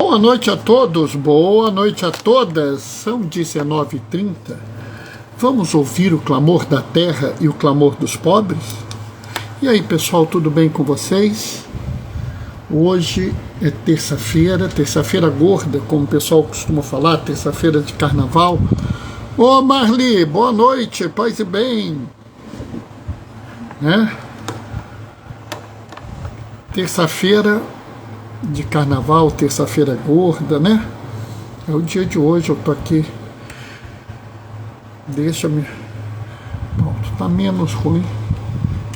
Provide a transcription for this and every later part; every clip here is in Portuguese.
Boa noite a todos, boa noite a todas. São 19h30. Vamos ouvir o clamor da terra e o clamor dos pobres? E aí, pessoal, tudo bem com vocês? Hoje é terça-feira gorda, como o pessoal costuma falar, terça-feira de carnaval. Ô Marli, boa noite, paz e bem. Né? Terça-feira de carnaval, terça-feira gorda, né? É o dia de hoje, eu tô aqui. Deixa-me. Pronto, tá menos ruim.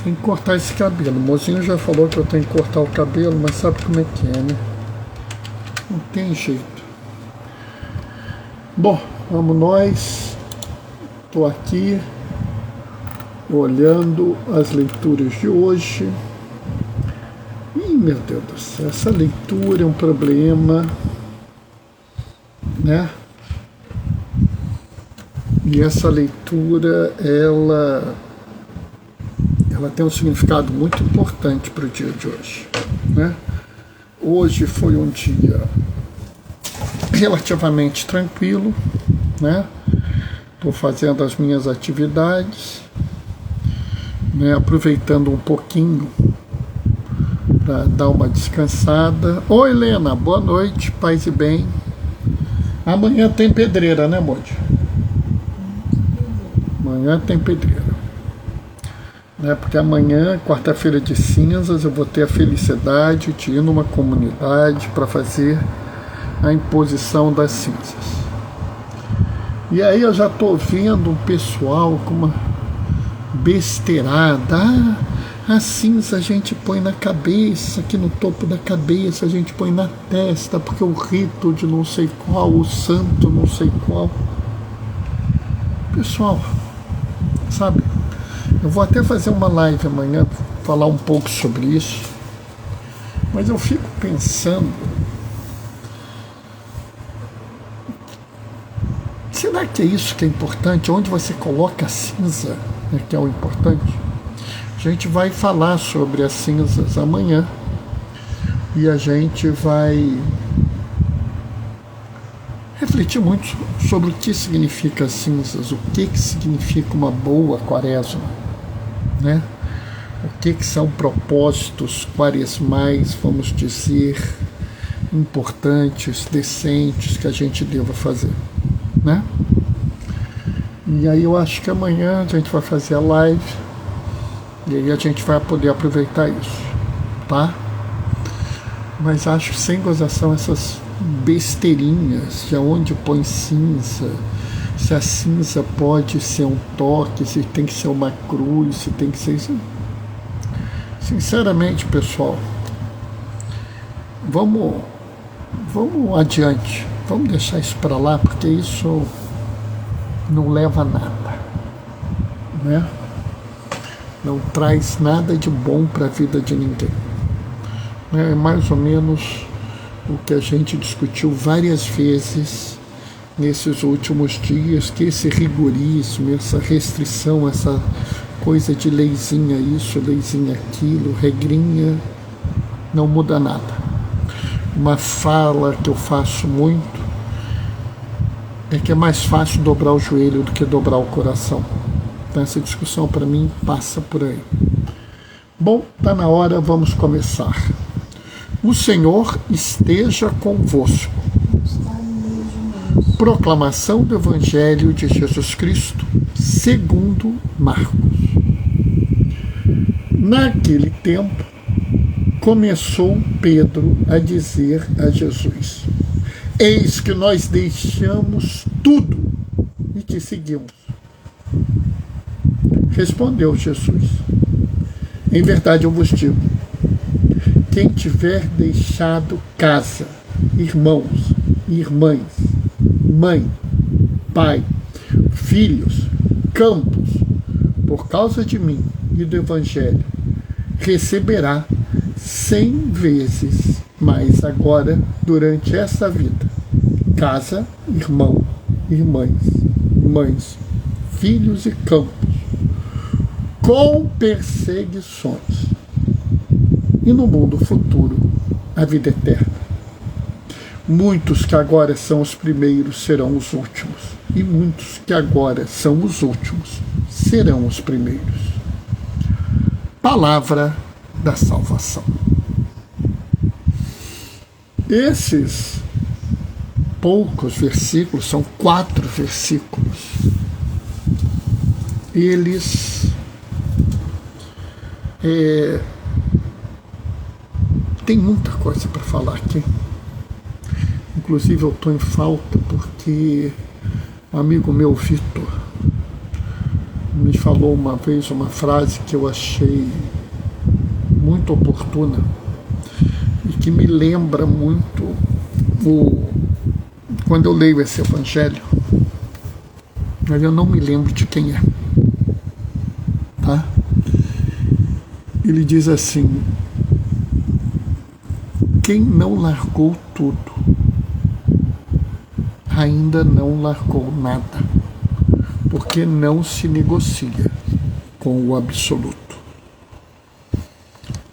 Tem que cortar esse cabelo. O mozinho já falou que eu tenho que cortar o cabelo, mas sabe como é que é, né? Não tem jeito. Bom, vamos nós. Tô aqui olhando as leituras de hoje. Ih, meu Deus do céu, essa leitura é um problema, né? E essa leitura, ela tem um significado muito importante para o dia de hoje, né? Hoje foi um dia relativamente tranquilo, né? Estou fazendo as minhas atividades, né? Aproveitando um pouquinho para dar uma descansada. Oi, Helena, boa noite, paz e bem. Amanhã tem pedreira, né, Moody? Amanhã tem pedreira. Né? Porque amanhã, quarta-feira de cinzas, eu vou ter a felicidade de ir numa comunidade para fazer a imposição das cinzas. E aí eu já estou vendo um pessoal com uma besteirada. A cinza a gente põe na cabeça, aqui no topo da cabeça, a gente põe na testa, porque o rito de não sei qual, o santo não sei qual. Pessoal, sabe, eu vou até fazer uma live amanhã, falar um pouco sobre isso, mas eu fico pensando, será que é isso que é importante? Onde você coloca a cinza é que é o importante? A gente vai falar sobre as cinzas amanhã e a gente vai refletir muito sobre o que significa as cinzas, o que significa uma boa quaresma, né? O que são propósitos quaresmais, vamos dizer, importantes, decentes, que a gente deva fazer, né? E aí eu acho que amanhã a gente vai fazer a live. E aí a gente vai poder aproveitar isso, tá? Mas acho sem gozação essas besteirinhas de onde põe cinza, se a cinza pode ser um toque, se tem que ser uma cruz, se tem que ser isso. Sinceramente, pessoal, vamos adiante, vamos deixar isso para lá, porque isso não leva a nada, né? Não traz nada de bom para a vida de ninguém. É mais ou menos o que a gente discutiu várias vezes nesses últimos dias, que esse rigorismo, essa restrição, essa coisa de leizinha isso, leizinha aquilo, regrinha, não muda nada. Uma fala que eu faço muito é que é mais fácil dobrar o joelho do que dobrar o coração. Então essa discussão para mim passa por aí. Bom, está na hora, vamos começar. O Senhor esteja convosco. Proclamação do Evangelho de Jesus Cristo, segundo Marcos. Naquele tempo, começou Pedro a dizer a Jesus: eis que nós deixamos tudo e te seguimos. Respondeu Jesus: em verdade eu vos digo, quem tiver deixado casa, irmãos, irmãs, mãe, pai, filhos, campos, por causa de mim e do Evangelho, receberá 100 vezes mais agora durante essa vida. Casa, irmão, irmãs, mães, filhos e campos, com perseguições, e no mundo futuro a vida eterna. Muitos que agora são os primeiros serão os últimos, e muitos que agora são os últimos serão os primeiros. Palavra da salvação. Esses poucos versículos, são 4 versículos, eles tem muita coisa para falar aqui. Inclusive eu estou em falta porque um amigo meu, Vitor, me falou uma vez uma frase que eu achei muito oportuna e que me lembra muito quando eu leio esse evangelho. Eu não me lembro de quem é, tá? Ele diz assim: quem não largou tudo ainda não largou nada, porque não se negocia com o absoluto.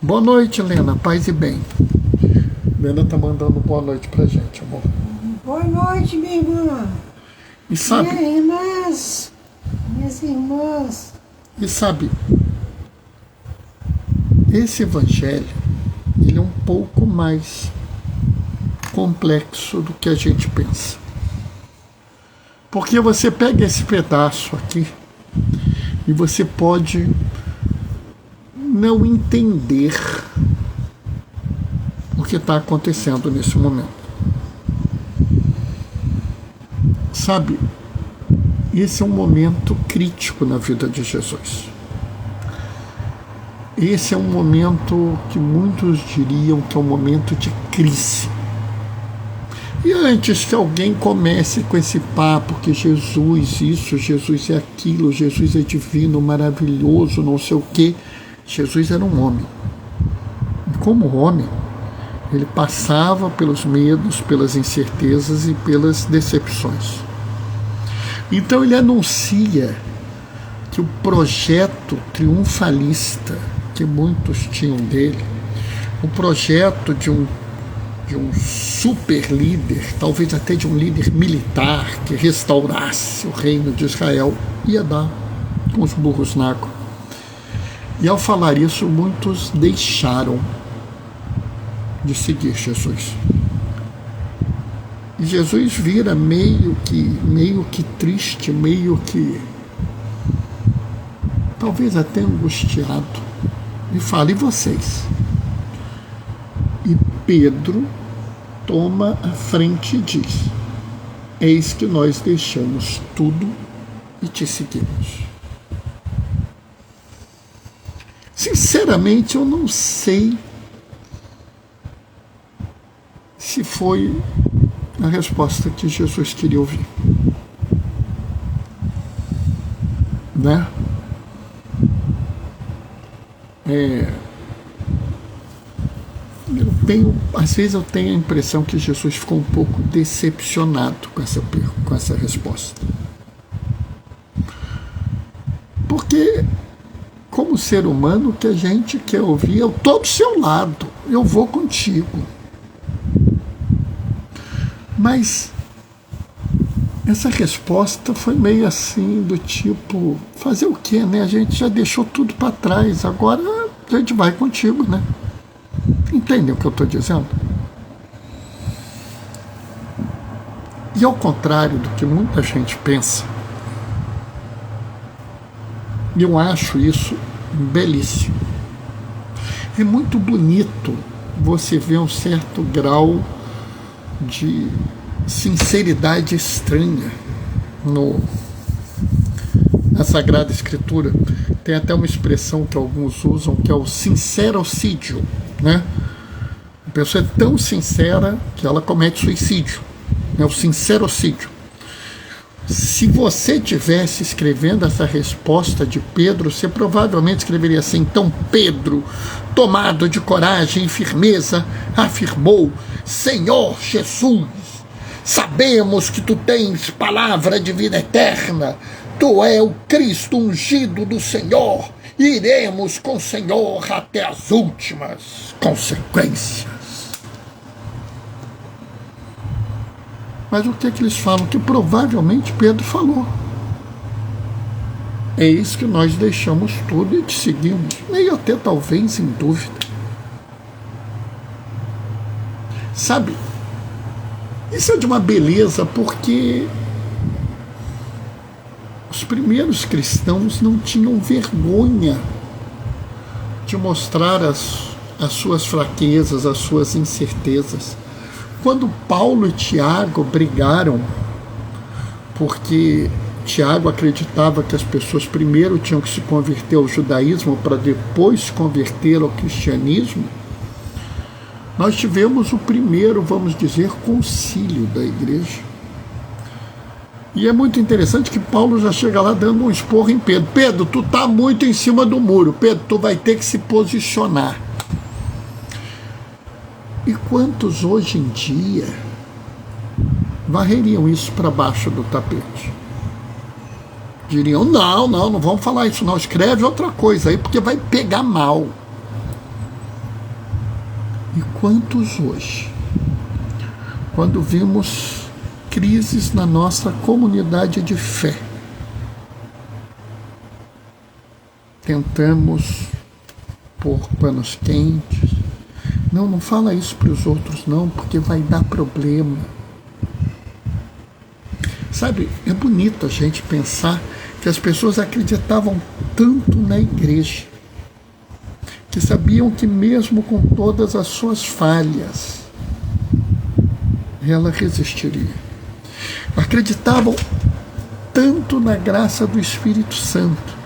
Boa noite, Helena, paz e bem. Helena tá mandando boa noite pra gente, amor. Boa noite, minha irmã. E sabe, Minhas irmãs. E sabe, esse evangelho, ele é um pouco mais complexo do que a gente pensa. Porque você pega esse pedaço aqui e você pode não entender o que está acontecendo nesse momento. Sabe, esse é um momento crítico na vida de Jesus. Esse é um momento que muitos diriam que é um momento de crise. E antes que alguém comece com esse papo que Jesus isso, Jesus é aquilo, Jesus é divino, maravilhoso, não sei o quê, Jesus era um homem. E como homem, ele passava pelos medos, pelas incertezas e pelas decepções. Então ele anuncia que o projeto triunfalista que muitos tinham dele, o projeto de um super líder, talvez até de um líder militar que restaurasse o reino de Israel, ia dar com os burros na água. E ao falar isso, muitos deixaram de seguir Jesus. E Jesus vira meio que triste, meio que talvez até angustiado, e fala: e vocês? E Pedro toma a frente e diz: eis que nós deixamos tudo e te seguimos. Sinceramente, eu não sei se foi a resposta que Jesus queria ouvir, né? Às vezes eu tenho a impressão que Jesus ficou um pouco decepcionado com essa resposta. Porque, como ser humano, o que a gente quer ouvir: eu estou do seu lado, eu vou contigo. Mas essa resposta foi meio assim, do tipo: fazer o quê, né? A gente já deixou tudo para trás, agora a gente vai contigo, né? Entendem o que eu estou dizendo? E ao contrário do que muita gente pensa, eu acho isso belíssimo. É muito bonito você ver um certo grau de sinceridade estranha na Sagrada Escritura. Tem até uma expressão que alguns usam, que é o sincerocídio, né? A pessoa é tão sincera que ela comete suicídio, né? O sincerocídio. Se você tivesse escrevendo essa resposta de Pedro, você provavelmente escreveria assim: então Pedro, tomado de coragem e firmeza, afirmou: Senhor Jesus, sabemos que tu tens palavra de vida eterna, tu é o Cristo ungido do Senhor, iremos com o Senhor até as últimas consequências. Mas o que é que eles falam? Que provavelmente Pedro falou. É isso que nós deixamos tudo e te seguimos, meio até talvez em dúvida. Sabe, isso é de uma beleza, porque os primeiros cristãos não tinham vergonha de mostrar as suas fraquezas, as suas incertezas. Quando Paulo e Tiago brigaram, porque Tiago acreditava que as pessoas primeiro tinham que se converter ao judaísmo para depois se converter ao cristianismo, nós tivemos o primeiro, vamos dizer, concílio da igreja. E é muito interessante que Paulo já chega lá dando um esporro em Pedro. Pedro, tu tá muito em cima do muro. Pedro, tu vai ter que se posicionar. E quantos hoje em dia varreriam isso para baixo do tapete? Diriam, não vamos falar isso não, escreve outra coisa aí, porque vai pegar mal. E quantos hoje, quando vimos crises na nossa comunidade de fé, tentamos pôr panos quentes, não fala isso para os outros não, porque vai dar problema. Sabe, é bonito a gente pensar que as pessoas acreditavam tanto na igreja, que sabiam que mesmo com todas as suas falhas, ela resistiria. Acreditavam tanto na graça do Espírito Santo,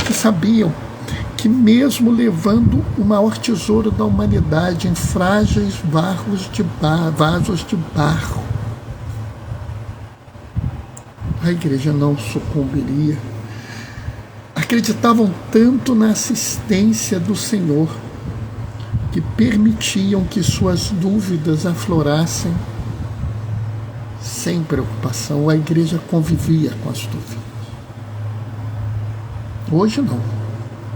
que sabiam que mesmo levando o maior tesouro da humanidade em frágeis vasos de barro, a igreja não sucumbiria. Acreditavam tanto na assistência do Senhor, que permitiam que suas dúvidas aflorassem sem preocupação. A igreja convivia com as dúvidas. Hoje não.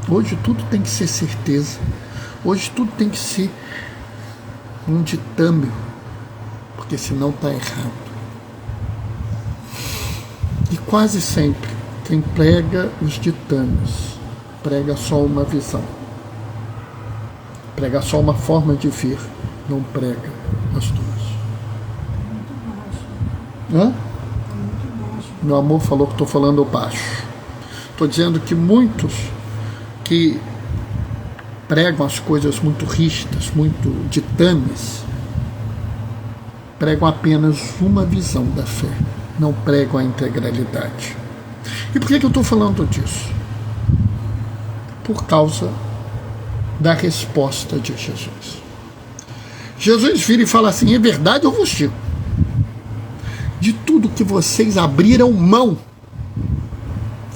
Hoje tudo tem que ser certeza. Hoje tudo tem que ser um ditame, porque senão está errado. E quase sempre quem prega os ditames prega só uma visão, prega só uma forma de ver, não prega as duas. Hã? Meu amor falou que estou falando baixo. Estou dizendo que muitos que pregam as coisas muito rígidas, muito ditames, pregam apenas uma visão da fé, não pregam a integralidade. E por que eu estou falando disso? Por causa da resposta de Jesus. Jesus vira e fala assim: é verdade, eu vos digo, de tudo que vocês abriram mão,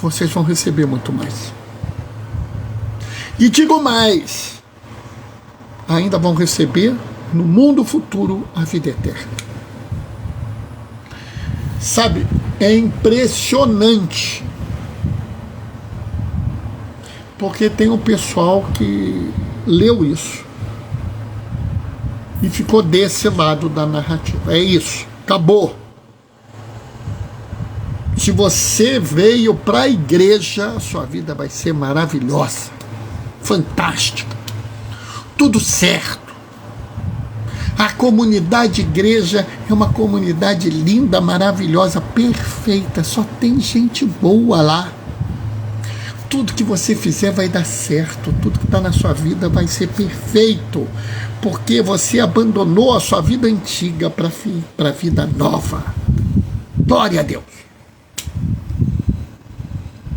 vocês vão receber muito mais. E digo mais, ainda vão receber no mundo futuro a vida eterna. Sabe, é impressionante, porque tem um pessoal que leu isso e ficou desse lado da narrativa. É isso, acabou. Se você veio para a igreja, a sua vida vai ser maravilhosa, fantástica, tudo certo. A comunidade igreja é uma comunidade linda, maravilhosa, perfeita, só tem gente boa lá. Tudo que você fizer vai dar certo, tudo que está na sua vida vai ser perfeito, porque você abandonou a sua vida antiga para a vida nova. Glória a Deus.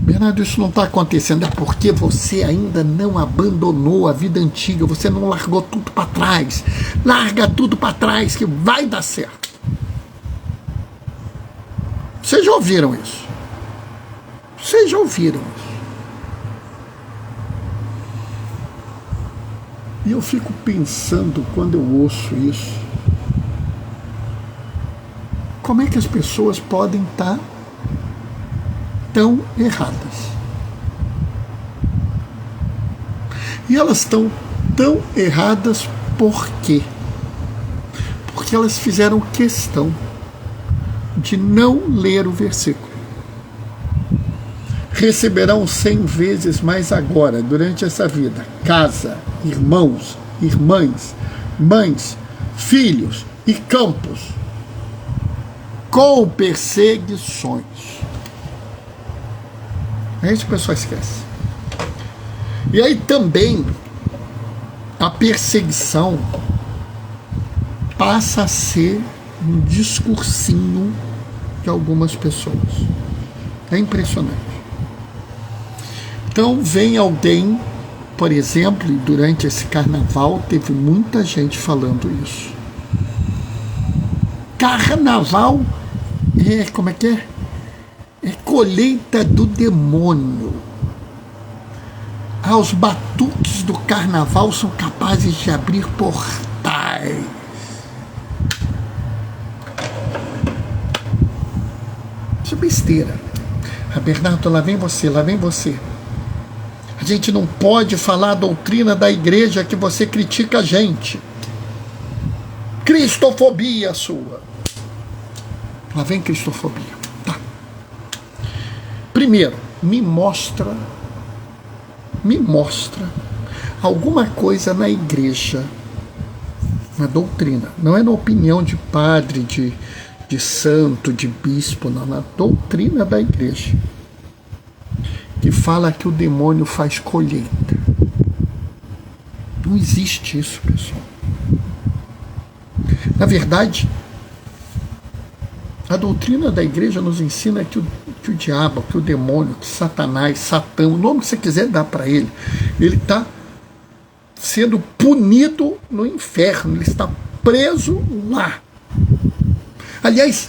Bernardo, isso não está acontecendo, é porque você ainda não abandonou a vida antiga, você não largou tudo para trás. Larga tudo para trás que vai dar certo. Vocês já ouviram isso? Vocês já ouviram isso? E eu fico pensando, quando eu ouço isso, como é que as pessoas podem estar tão erradas? E elas estão tão erradas por quê? Porque elas fizeram questão de não ler o versículo. Receberão 100 vezes mais agora, durante essa vida, casa, irmãos, irmãs, mães, filhos e campos, com perseguições. É isso que o pessoal esquece. E aí também a perseguição passa a ser um discursinho de algumas pessoas. É impressionante. Então vem alguém, por exemplo, e durante esse carnaval teve muita gente falando isso. Carnaval como é que é? É colheita do demônio. Os batuques do carnaval são capazes de abrir portais. Isso é besteira. Bernardo, lá vem você, lá vem você. A gente não pode falar a doutrina da igreja que você critica a gente. Cristofobia sua. Lá vem cristofobia. Tá. Primeiro, me mostra alguma coisa na igreja, na doutrina, não é na opinião de padre, de santo, de bispo, não, na doutrina da igreja, que fala que o demônio faz colheita. Não existe isso, pessoal. Na verdade, a doutrina da igreja nos ensina que o diabo, que o demônio, que Satanás, Satã, o nome que você quiser dar para ele está sendo punido no inferno, ele está preso lá. Aliás,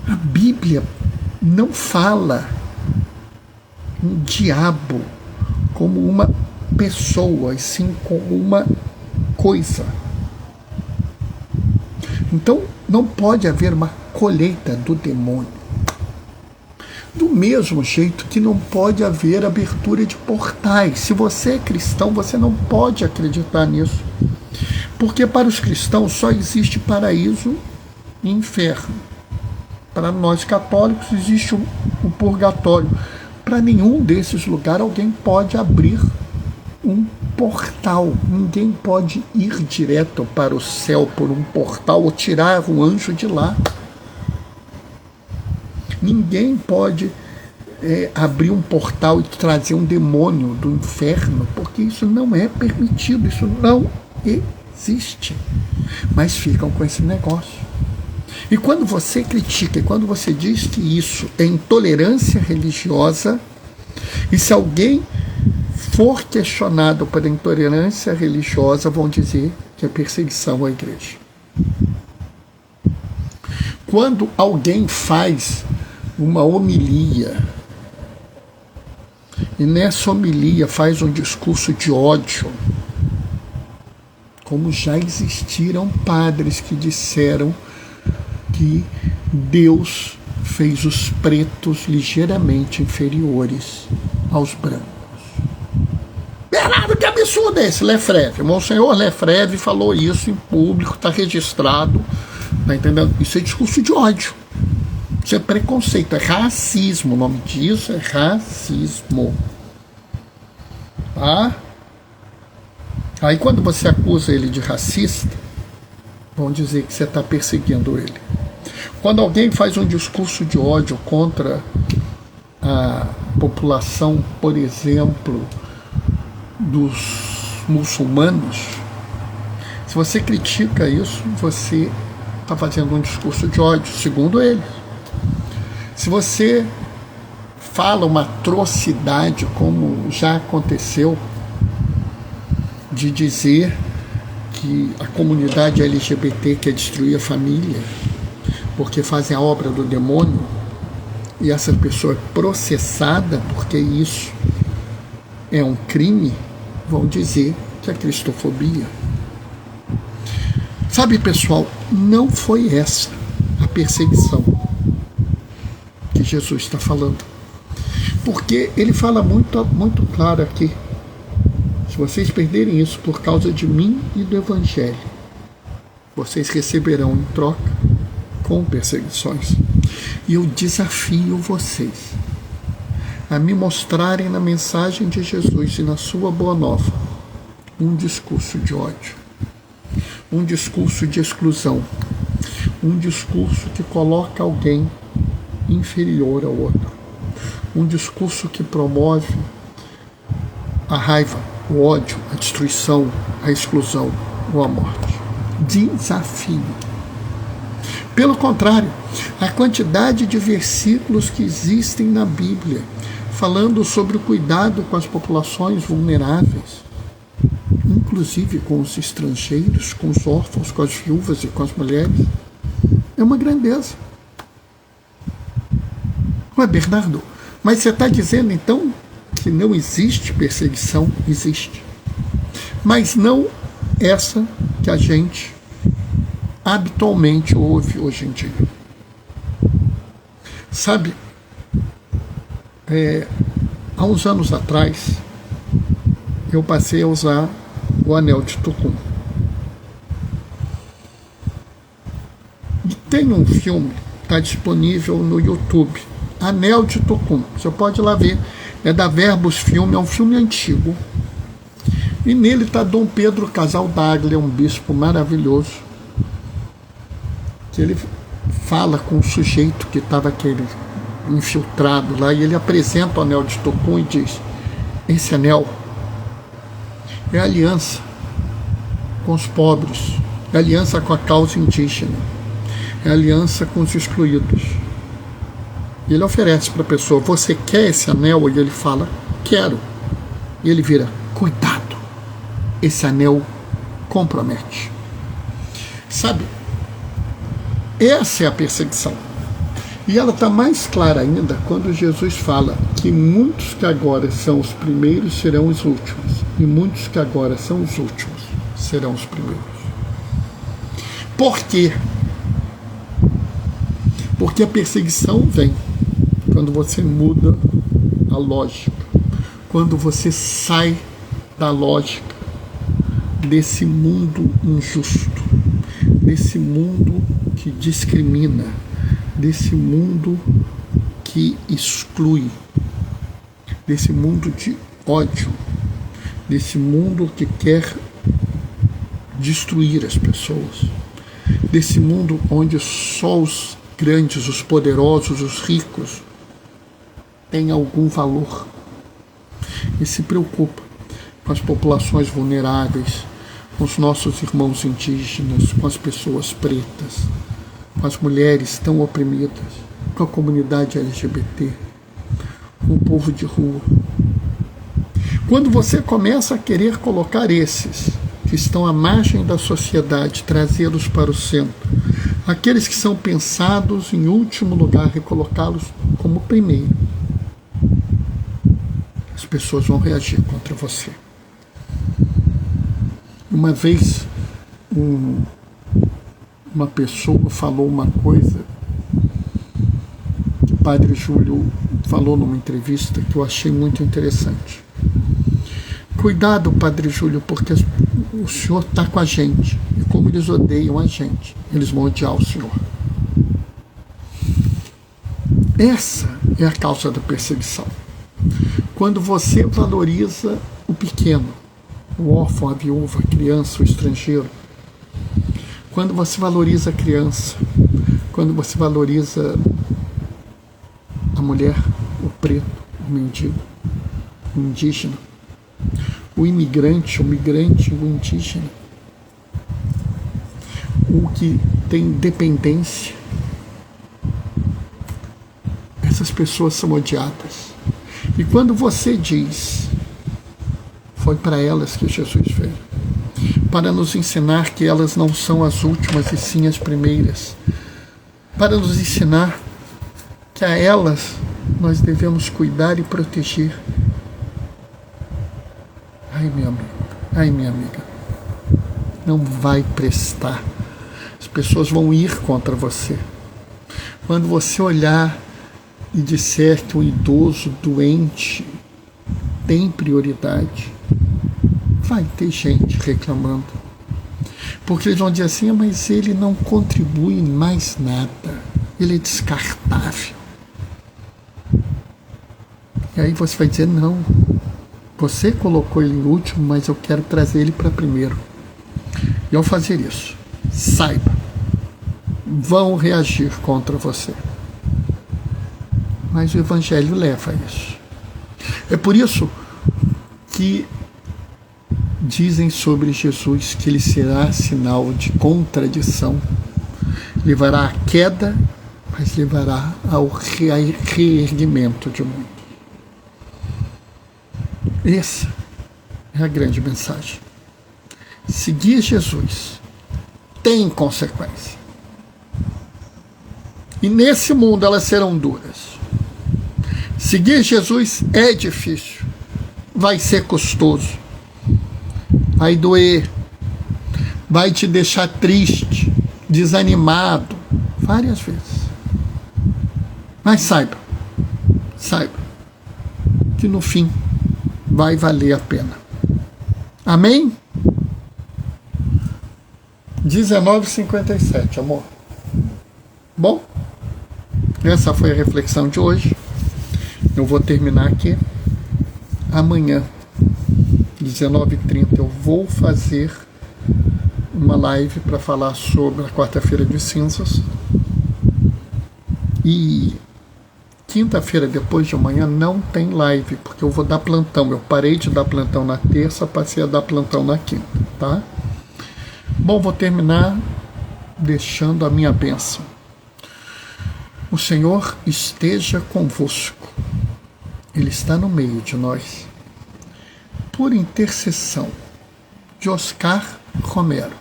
a Bíblia não fala um diabo como uma pessoa, e sim como uma coisa. Então, não pode haver uma colheita do demônio. Do mesmo jeito que não pode haver abertura de portais. Se você é cristão, você não pode acreditar nisso. Porque para os cristãos só existe paraíso e inferno. Para nós católicos existe o purgatório. Para nenhum desses lugares alguém pode abrir um portal. Ninguém pode ir direto para o céu por um portal ou tirar o anjo de lá. Ninguém pode abrir um portal e trazer um demônio do inferno, porque isso não é permitido, isso não existe. Mas ficam com esse negócio. E quando você critica, e quando você diz que isso é intolerância religiosa, e se alguém for questionado por intolerância religiosa, vão dizer que é perseguição à igreja. Quando alguém faz uma homilia, e nessa homilia faz um discurso de ódio, como já existiram padres que disseram que Deus fez os pretos ligeiramente inferiores aos brancos. Bernardo, que absurdo é esse? Lefreve, Monsenhor Lefreve falou isso em público, está registrado, tá entendendo? Isso é discurso de ódio. Isso é preconceito, é racismo. O nome disso é racismo. Tá? Aí quando você acusa ele de racista, vão dizer que você está perseguindo ele. Quando alguém faz um discurso de ódio contra a população, por exemplo, dos muçulmanos, se você critica isso, você está fazendo um discurso de ódio, segundo eles. Se você fala uma atrocidade, como já aconteceu, de dizer que a comunidade LGBT quer destruir a família porque fazem a obra do demônio, e essa pessoa é processada porque isso é um crime, vão dizer que é cristofobia. Sabe, pessoal, não foi essa a perseguição que Jesus está falando. Porque ele fala muito claro aqui: se vocês perderem isso por causa de mim e do Evangelho, vocês receberão em troca com perseguições. E eu desafio vocês a me mostrarem na mensagem de Jesus e na sua boa nova um discurso de ódio, um discurso de exclusão, um discurso que coloca alguém inferior ao outro, um discurso que promove a raiva, o ódio, a destruição, a exclusão ou a morte. Desafio. Pelo contrário, a quantidade de versículos que existem na Bíblia falando sobre o cuidado com as populações vulneráveis, inclusive com os estrangeiros, com os órfãos, com as viúvas e com as mulheres, é uma grandeza. Ué, Bernardo, mas você está dizendo então que não existe perseguição? Existe. Mas não essa que a gente habitualmente ouve hoje em dia. Sabe, há uns anos atrás, eu passei a usar o anel de Tucum. E tem um filme, está disponível no YouTube, Anel de Tucum. Você pode ir lá ver. É da Verbos Filme, é um filme antigo. E nele está Dom Pedro Casaldaglia, um bispo maravilhoso, que ele fala com o sujeito que estava aquele infiltrado lá, e ele apresenta o anel de Tucum e diz: esse anel é aliança com os pobres, é aliança com a causa indígena, é aliança com os excluídos. E ele oferece para a pessoa: você quer esse anel? E ele fala: quero. E ele vira: cuidado, esse anel compromete. Sabe, essa é a perseguição. E ela está mais clara ainda quando Jesus fala que muitos que agora são os primeiros serão os últimos, e muitos que agora são os últimos serão os primeiros. Por quê? Porque a perseguição vem quando você muda a lógica, quando você sai da lógica desse mundo injusto, desse mundo que discrimina, desse mundo que exclui, desse mundo de ódio, desse mundo que quer destruir as pessoas, desse mundo onde só os grandes, os poderosos, os ricos têm algum valor, e se preocupa com as populações vulneráveis, com os nossos irmãos indígenas, com as pessoas pretas, com as mulheres tão oprimidas, com a comunidade LGBT, com o povo de rua. Quando você começa a querer colocar esses que estão à margem da sociedade, trazê-los para o centro, aqueles que são pensados em último lugar e colocá-los como primeiro, as pessoas vão reagir contra você. Uma vez, uma pessoa falou uma coisa que o Padre Júlio falou numa entrevista que eu achei muito interessante. Cuidado, Padre Júlio, porque o senhor está com a gente, e como eles odeiam a gente, eles vão odiar o senhor. Essa é a causa da perseguição. Quando você valoriza o pequeno, o órfão, a viúva, a criança, o estrangeiro, quando você valoriza a criança, quando você valoriza a mulher, o preto, o mendigo, o indígena, o imigrante, o migrante, o indígena, o que tem dependência, essas pessoas são odiadas. E quando você diz: foi para elas que Jesus veio, para nos ensinar que elas não são as últimas e sim as primeiras, para nos ensinar que a elas nós devemos cuidar e proteger. Ai, meu amigo, ai, minha amiga, não vai prestar. As pessoas vão ir contra você. Quando você olhar e disser que um idoso doente tem prioridade, vai ter gente reclamando, porque eles vão dizer assim: mas ele não contribui em mais nada, Ele é descartável. E aí você vai dizer, não, você colocou ele em último, mas eu quero trazer ele para primeiro. E ao fazer isso, saiba, vão reagir contra você. Mas o Evangelho leva a isso. É por isso que dizem sobre Jesus que ele será sinal de contradição, levará à queda, mas levará ao reerguimento de muitos. Essa é a grande mensagem. Seguir Jesus tem consequência. E nesse mundo elas serão duras. Seguir Jesus é difícil, vai ser custoso, vai doer, vai te deixar triste, desanimado, várias vezes. Mas saiba que no fim vai valer a pena. Amém? 19h57, amor. Bom, essa foi a reflexão de hoje. Eu vou terminar aqui. Amanhã, 19h30, eu vou fazer uma live para falar sobre a quarta-feira de cinzas. E quinta-feira, depois de amanhã, não tem live, porque eu vou dar plantão. Eu parei de dar plantão na terça, passei a dar plantão na quinta, tá? Bom, vou terminar deixando a minha bênção. O Senhor esteja convosco. Ele está no meio de nós. Por intercessão de Oscar Romero.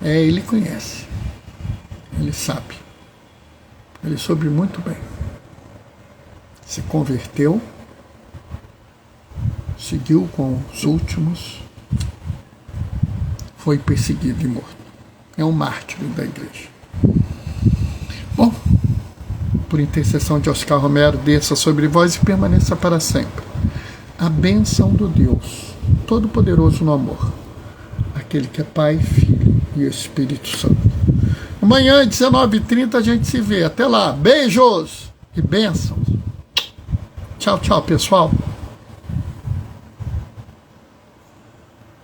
Ele conhece. Ele sabe. Ele soube muito bem. Se converteu, seguiu com os últimos, foi perseguido e morto. É um mártir da igreja. Bom, por intercessão de Oscar Romero, desça sobre vós e permaneça para sempre a bênção do Deus Todo-Poderoso no amor, aquele que é Pai, Filho e Espírito Santo. Amanhã, 19h30, a gente se vê. Até lá. Beijos e bênçãos. Tchau, tchau, pessoal.